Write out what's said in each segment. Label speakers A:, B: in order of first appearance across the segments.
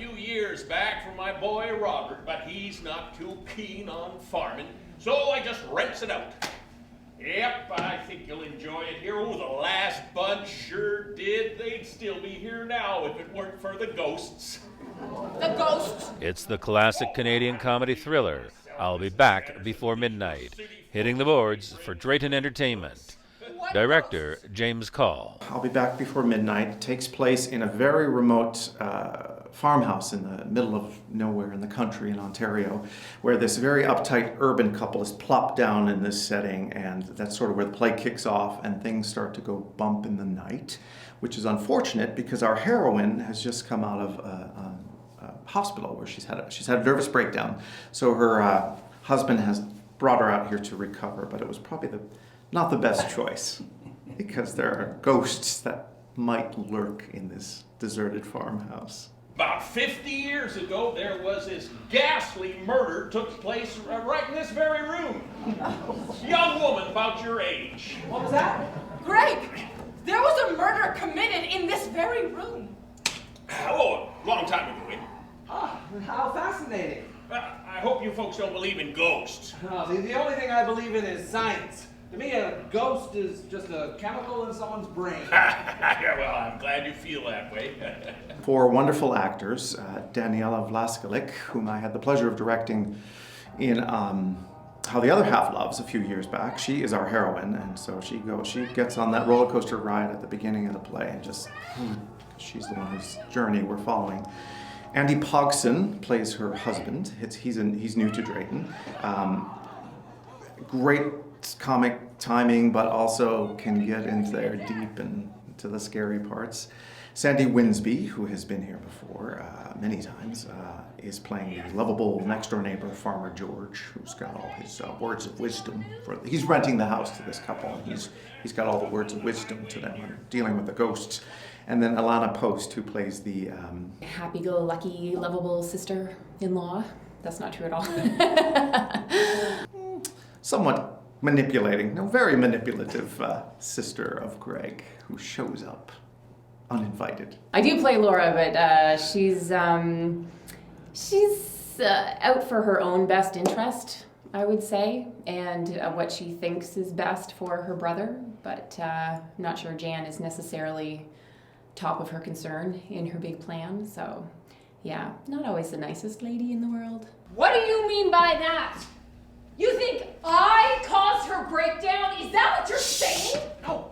A: few years back for my boy Robert, but he's not too keen on farming, so I just rents it out. Yep, I think you'll enjoy it here. Oh, the last bunch sure did. They'd still be here now if it weren't for the ghosts.
B: The ghosts?
C: It's the classic Canadian comedy thriller, I'll Be Back Before Midnight, hitting the boards for Drayton Entertainment. Director, James Kall.
D: I'll Be Back Before Midnight takes place in a very remote farmhouse in the middle of nowhere in the country in Ontario, where this very uptight urban couple is plopped down in this setting, and that's sort of where the play kicks off and things start to go bump in the night, which is unfortunate because our heroine has just come out of a hospital where she's had a nervous breakdown. So her husband has brought her out here to recover, but it was probably not the best choice because there are ghosts that might lurk in this deserted farmhouse.
A: About 50 years ago, there was this ghastly murder took place right in this very room. Young woman about your age.
B: What was that? Greg, there was a murder committed in this very room.
A: Oh, a long time ago.
E: Ah, how fascinating.
A: I hope you folks don't believe in ghosts.
E: Oh, the only thing I believe in is science. To me, a ghost is just a chemical in someone's brain.
A: Yeah, well, I'm glad you feel that way.
D: Four wonderful actors, Daniela, Vlaskalic, whom I had the pleasure of directing in How the Other Half Loves a few years back. She is our heroine, and so she gets on that roller coaster ride at the beginning of the play, and just she's the one whose journey we're following. Andy Pogson plays her husband. He's new to Drayton. Great comic timing, but also can get into there deep and to the scary parts. Sandy Winsby, who has been here before many times, is playing the lovable next-door neighbor, Farmer George, who's got all his words of wisdom. He's renting the house to this couple, and he's got all the words of wisdom to them when they're dealing with the ghosts. And then Elana Post, who plays the
F: happy-go-lucky, lovable sister-in-law. That's not true at all.
D: Somewhat manipulating, very manipulative sister of Greg, who shows up uninvited.
F: I do play Laura, but she's out for her own best interest, I would say, and what she thinks is best for her brother, but not sure Jan is necessarily top of her concern in her big plan, so yeah, not always the nicest lady in the world.
B: What do you mean by that? You think I caused her breakdown? Is that what you're saying?
E: No,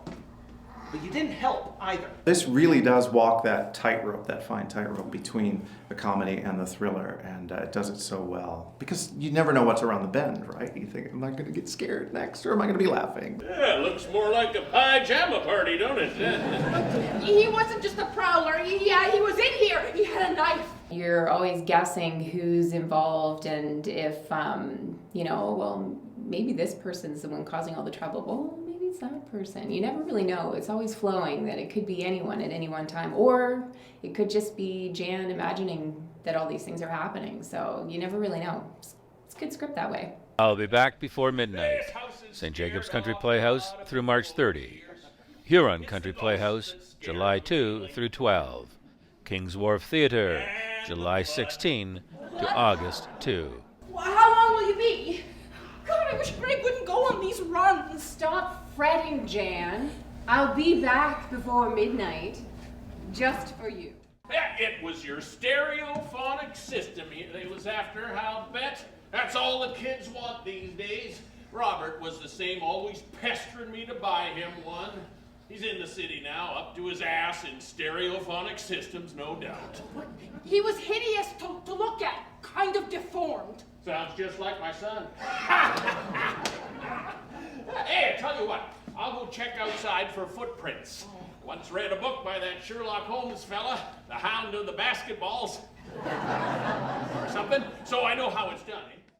E: but you didn't help either.
D: This really does walk that tightrope, that fine tightrope between the comedy and the thriller, and it does it so well. Because you never know what's around the bend, right? You think, am I going to get scared next, or am I going to be laughing?
A: Yeah, it looks more like a pajama party, don't it?
B: He wasn't just a prowler. He was in here. He had a knife.
F: You're always guessing who's involved and if, well, maybe this person's the one causing all the trouble. Well, maybe it's that person. You never really know. It's always flowing that it could be anyone at any one time. Or it could just be Jan imagining that all these things are happening. So you never really know. It's a good script that way.
C: I'll Be Back Before Midnight. St. Jacob's Country Playhouse through March 30. Huron Country Playhouse, July 2 through 12. King's Wharf Theatre, July 16 to August 2.
B: How long will you be? God, I wish Greg wouldn't go on these runs.
F: Stop fretting, Jan. I'll be back before midnight, just for you.
A: It was your stereophonic system they was after, I'll bet. That's all the kids want these days. Robert was the same, always pestering me to buy him one. He's in the city now, up to his ass in stereophonic systems, no doubt.
B: He was hideous to look at, kind of deformed.
A: Sounds just like my son. Hey, I tell you what, I'll go check outside for footprints. Once read a book by that Sherlock Holmes fella, The Hound of the Basketballs, or something, so I know how it's done.